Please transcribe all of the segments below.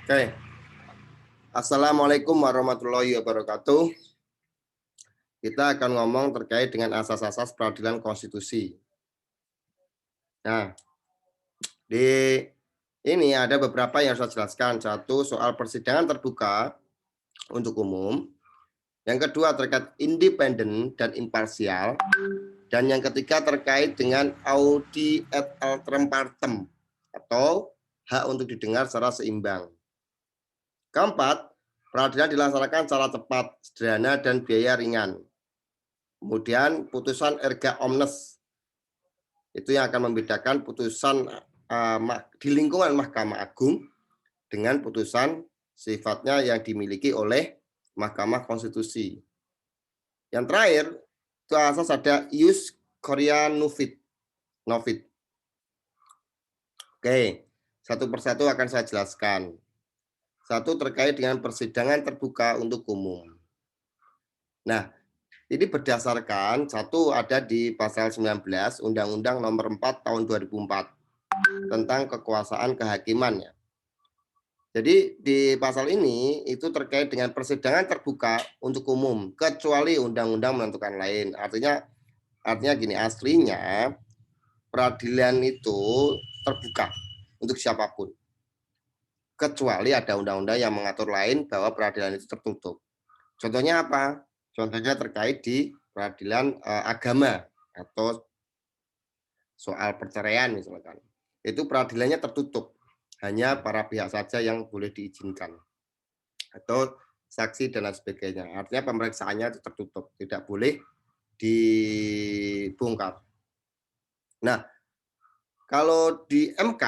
Oke. Assalamualaikum warahmatullahi wabarakatuh. Kita akan ngomong terkait dengan asas-asas peradilan konstitusi. Nah, di ini ada beberapa yang saya jelaskan. Satu, soal persidangan terbuka untuk umum. Yang kedua, terkait independen dan imparsial. Dan yang ketiga, terkait dengan audi et alteram partem atau hak untuk didengar secara seimbang. Keempat, peradilan dilaksanakan secara cepat, sederhana, dan biaya ringan. Kemudian putusan erga omnes, itu yang akan membedakan putusan di lingkungan Mahkamah Agung dengan putusan sifatnya yang dimiliki oleh Mahkamah Konstitusi. Yang terakhir, itu asas ada ius coria novit. Oke, satu persatu akan saya jelaskan. Satu, terkait dengan persidangan terbuka untuk umum. Nah, ini berdasarkan satu ada di pasal 19 Undang-Undang Nomor 4 Tahun 2004 tentang kekuasaan kehakiman ya. Jadi di pasal ini itu terkait dengan persidangan terbuka untuk umum kecuali undang-undang menentukan lain. Artinya gini, aslinya peradilan itu terbuka untuk siapapun. Kecuali ada undang-undang yang mengatur lain bahwa peradilan itu tertutup. Contohnya apa? Contohnya terkait di peradilan agama atau soal perceraian misalkan. Itu peradilannya tertutup. Hanya para pihak saja yang boleh diizinkan. Atau saksi dan lain sebagainya. Artinya pemeriksaannya itu tertutup. Tidak boleh dibongkar. Nah, kalau di MK,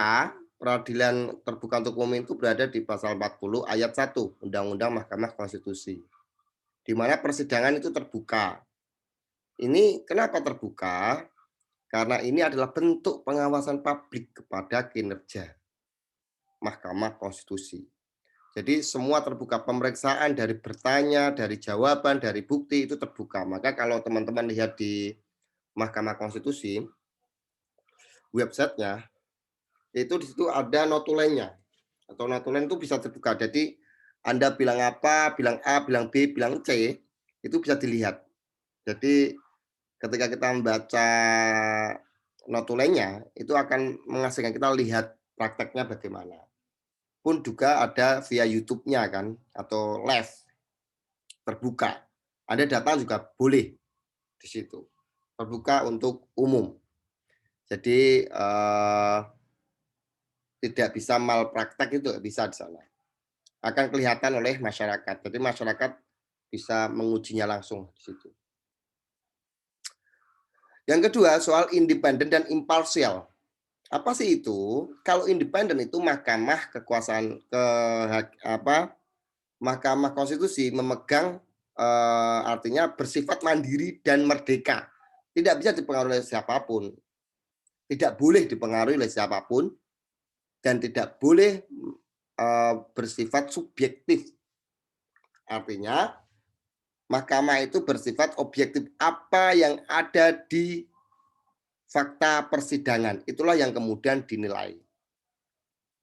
peradilan terbuka untuk umum itu berada di pasal 40 ayat 1 Undang-Undang Mahkamah Konstitusi. Di mana persidangan itu terbuka. Ini kenapa terbuka? Karena ini adalah bentuk pengawasan publik kepada kinerja Mahkamah Konstitusi. Jadi semua terbuka, pemeriksaan dari bertanya, dari jawaban, dari bukti itu terbuka. Maka kalau teman-teman lihat di Mahkamah Konstitusi, websitenya, itu di situ ada notulennya. Atau notulen itu bisa terbuka. Jadi Anda bilang apa, bilang A, bilang B, bilang C, itu bisa dilihat. Jadi ketika kita membaca notulennya, itu akan menghasilkan kita lihat prakteknya bagaimana. Pun juga ada via YouTube-nya kan, atau live, terbuka. Anda datang juga boleh di situ. Terbuka untuk umum. Jadi tidak bisa malpraktek itu bisa di sana. Akan kelihatan oleh masyarakat. Jadi masyarakat bisa mengujinya langsung di situ. Yang kedua, soal independen dan imparsial. Apa sih itu? Kalau independen itu mahkamah kekuasaan Mahkamah Konstitusi memegang artinya bersifat mandiri dan merdeka. Tidak bisa dipengaruhi oleh siapapun. Tidak boleh dipengaruhi oleh siapapun dan tidak boleh bersifat subjektif. Artinya mahkamah itu bersifat objektif, apa yang ada di fakta persidangan, itulah yang kemudian dinilai.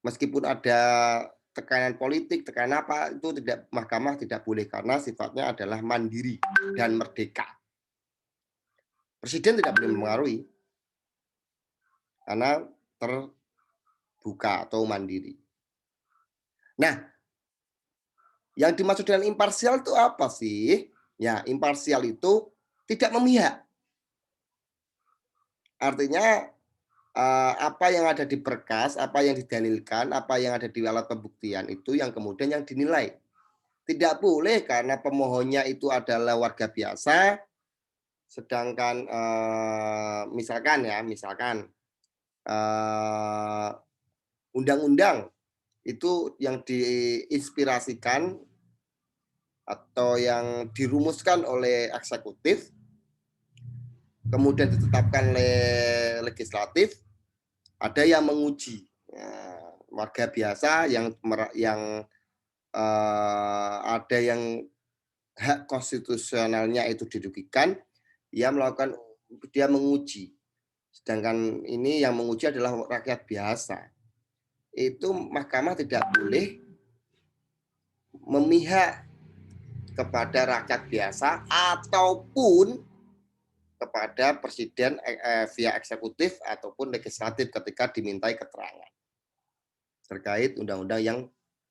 Meskipun ada tekanan politik, tekanan apa, itu mahkamah tidak boleh karena sifatnya adalah mandiri dan merdeka. Presiden tidak boleh mempengaruhi karena terbuka atau mandiri. Nah, yang dimaksud dengan imparsial itu apa sih? Ya, imparsial itu tidak memihak. Artinya apa yang ada di berkas, apa yang didalilkan, apa yang ada di alat pembuktian itu yang kemudian yang dinilai. Tidak boleh karena pemohonnya itu adalah warga biasa, sedangkan misalkan undang-undang itu yang diinspirasikan atau yang dirumuskan oleh eksekutif, kemudian ditetapkan oleh legislatif, ada yang menguji. Warga biasa yang ada yang hak konstitusionalnya itu dirugikan, dia menguji. Sedangkan ini yang menguji adalah rakyat biasa. Itu mahkamah tidak boleh memihak kepada rakyat biasa ataupun kepada presiden via eksekutif ataupun legislatif ketika dimintai keterangan terkait undang-undang yang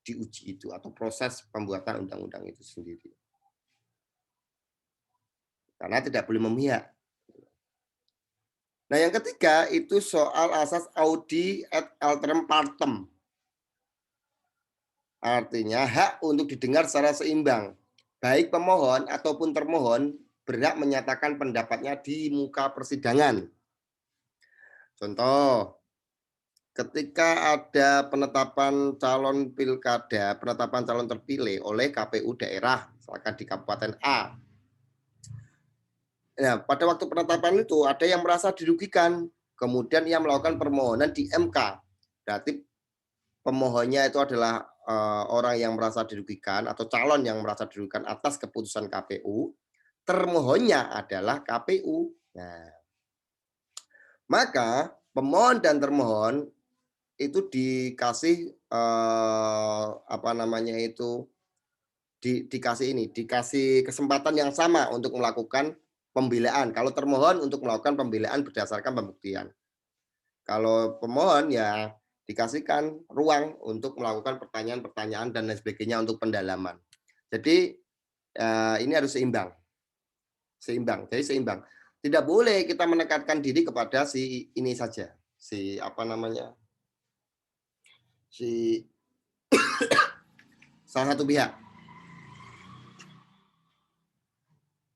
diuji itu atau proses pembuatan undang-undang itu sendiri. Karena tidak boleh memihak. Nah, yang ketiga itu soal asas audi et alteram partem. Artinya hak untuk didengar secara seimbang. Baik pemohon ataupun termohon berhak menyatakan pendapatnya di muka persidangan. Contoh, ketika ada penetapan calon pilkada, penetapan calon terpilih oleh KPU daerah, misalkan di Kabupaten A. Nah, pada waktu penetapan itu ada yang merasa dirugikan, kemudian ia melakukan permohonan di MK. Berarti pemohonnya itu adalah orang yang merasa dirugikan atau calon yang merasa dirugikan atas keputusan KPU, termohonnya adalah KPU. Nah, maka pemohon dan termohon itu dikasih dikasih kesempatan yang sama untuk melakukan pembelaan. Kalau termohon untuk melakukan pembelaan berdasarkan pembuktian. Kalau pemohon ya dikasihkan ruang untuk melakukan pertanyaan-pertanyaan dan lain sebagainya untuk pendalaman. Jadi ini harus seimbang. Jadi seimbang. Tidak boleh kita menekankan diri kepada si ini saja, si salah satu pihak.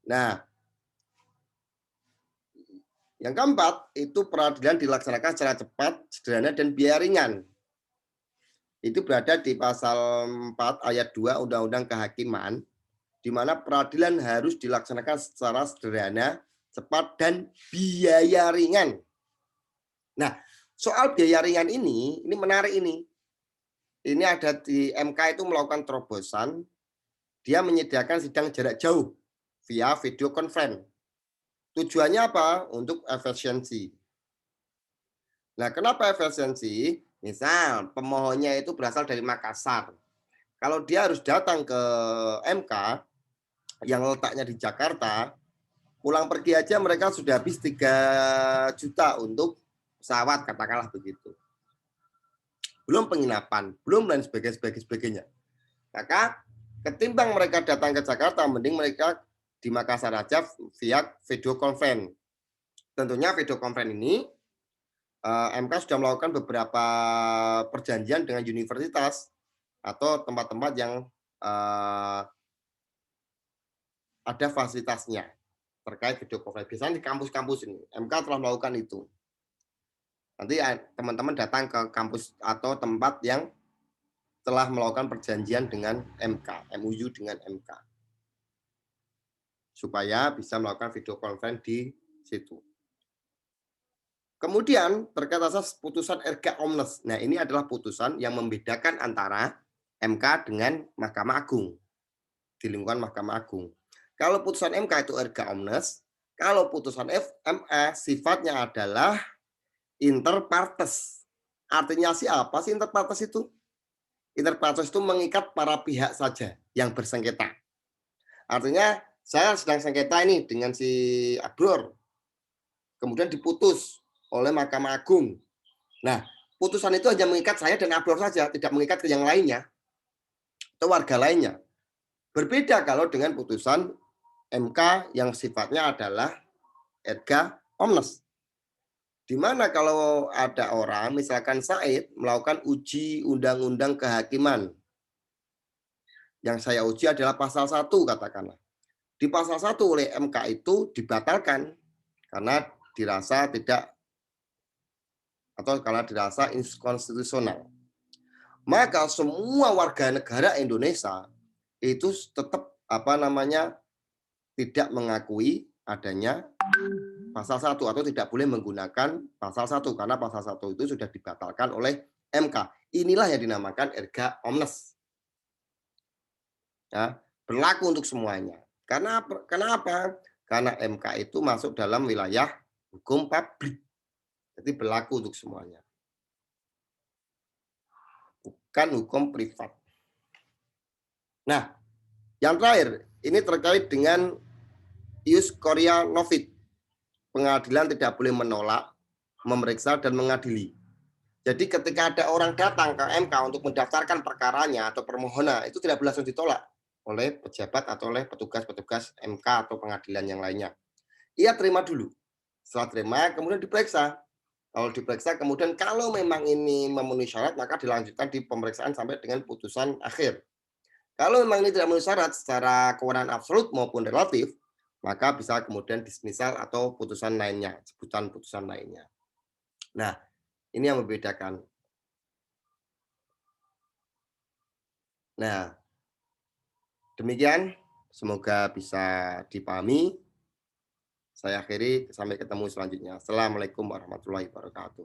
Nah, yang keempat itu peradilan dilaksanakan secara cepat, sederhana dan biaya ringan. Itu berada di pasal 4 ayat 2 Undang-Undang Kehakiman, di mana peradilan harus dilaksanakan secara sederhana, cepat dan biaya ringan. Nah, soal biaya ringan ini menarik ini. Ini ada di MK itu melakukan terobosan, dia menyediakan sidang jarak jauh via video conference. Tujuannya apa? Untuk efisiensi. Nah, kenapa efisiensi? Misal pemohonnya itu berasal dari Makassar. Kalau dia harus datang ke MK yang letaknya di Jakarta, pulang pergi aja mereka sudah habis 3 juta untuk pesawat, katakanlah begitu. Belum penginapan, belum dan sebagainya. Maka ketimbang mereka datang ke Jakarta, mending mereka di Makassar aja via video conference. Tentunya video conference ini MK sudah melakukan beberapa perjanjian dengan universitas atau tempat-tempat yang ada fasilitasnya terkait video conference. Biasanya di kampus-kampus ini, MK telah melakukan itu. Nanti teman-teman datang ke kampus atau tempat yang telah melakukan perjanjian dengan MK, MUU dengan MK. Supaya bisa melakukan video conference di situ. Kemudian terkait asas putusan erga omnes. Nah, ini adalah putusan yang membedakan antara MK dengan Mahkamah Agung. Di lingkungan Mahkamah Agung. Kalau putusan MK itu erga omnes, kalau putusan FMA sifatnya adalah inter partes. Artinya apa sih inter partes itu? Inter partes itu mengikat para pihak saja yang bersengketa. Artinya saya sedang sengketa ini dengan si Abror. Kemudian diputus oleh Mahkamah Agung. Nah, putusan itu hanya mengikat saya dan Abror saja, tidak mengikat ke yang lainnya atau warga lainnya. Berbeda kalau dengan putusan MK yang sifatnya adalah erga omnes. Di mana kalau ada orang, misalkan Said, melakukan uji undang-undang kehakiman. Yang saya uji adalah pasal 1, katakanlah. Di pasal 1 oleh MK itu dibatalkan karena dirasa tidak atau karena dirasa inkonstitusional. Maka semua warga negara Indonesia itu tetap tidak mengakui adanya pasal 1 atau tidak boleh menggunakan pasal 1 karena pasal 1 itu sudah dibatalkan oleh MK. Inilah yang dinamakan erga omnes. Ya, berlaku untuk semuanya. Kenapa? Karena MK itu masuk dalam wilayah hukum publik. Jadi berlaku untuk semuanya. Bukan hukum privat. Nah, yang terakhir, ini terkait dengan ius Korea Novit. Pengadilan tidak boleh menolak, memeriksa, dan mengadili. Jadi ketika ada orang datang ke MK untuk mendaftarkan perkaranya atau permohonan, itu tidak boleh langsung ditolak oleh pejabat atau oleh petugas-petugas MK atau pengadilan yang lainnya. Ia terima dulu. Setelah terima, kemudian diperiksa. Kalau diperiksa, kemudian kalau memang ini memenuhi syarat, maka dilanjutkan di pemeriksaan sampai dengan putusan akhir. Kalau memang ini tidak memenuhi syarat secara kewenangan absolut maupun relatif, maka bisa kemudian dismisal atau putusan lainnya, sebutan putusan lainnya. Nah, ini yang membedakan. Nah, demikian, semoga bisa dipahami. Saya akhiri, sampai ketemu selanjutnya. Assalamualaikum warahmatullahi wabarakatuh.